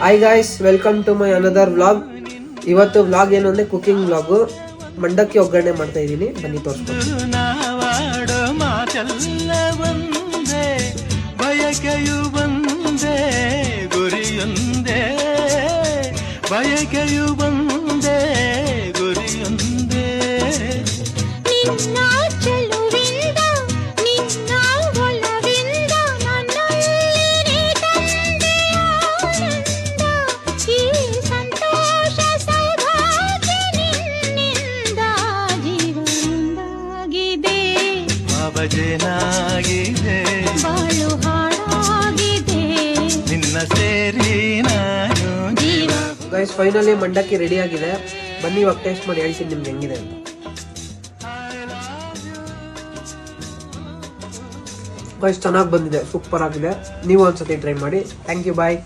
Hi guys, welcome to my another vlog. ಇವತ್ತು vlog ಏನು ಅಂದರೆ ಕುಕಿಂಗ್ ವ್ಲಾಗು. ಮಂಡಕ್ಕಿ ಒಗ್ಗರಣೆ ಮಾಡ್ತಾ ಇದ್ದೀನಿ, ಬನ್ನಿ ತೋರಿಸ್ತೀನಿ. ಗೈಸ್, ಫೈನಲಿ ಮಂಡಕ್ಕಿ ರೆಡಿ ಆಗಿದೆ. ಬನ್ನಿ ಇವಾಗ ಟೇಸ್ಟ್ ಮಾಡಿ ಹೇಳ್ತೀನಿ ನಿಮ್ಗೆ ಹೆಂಗಿದೆ ಅಂತ. ಗೈಸ್, ಚೆನ್ನಾಗಿ ಬಂದಿದೆ, ಸೂಪರ್ ಆಗಿದೆ. ನೀವು ಒಂದ್ಸತಿ ಟ್ರೈ ಮಾಡಿ. Thank you, bye.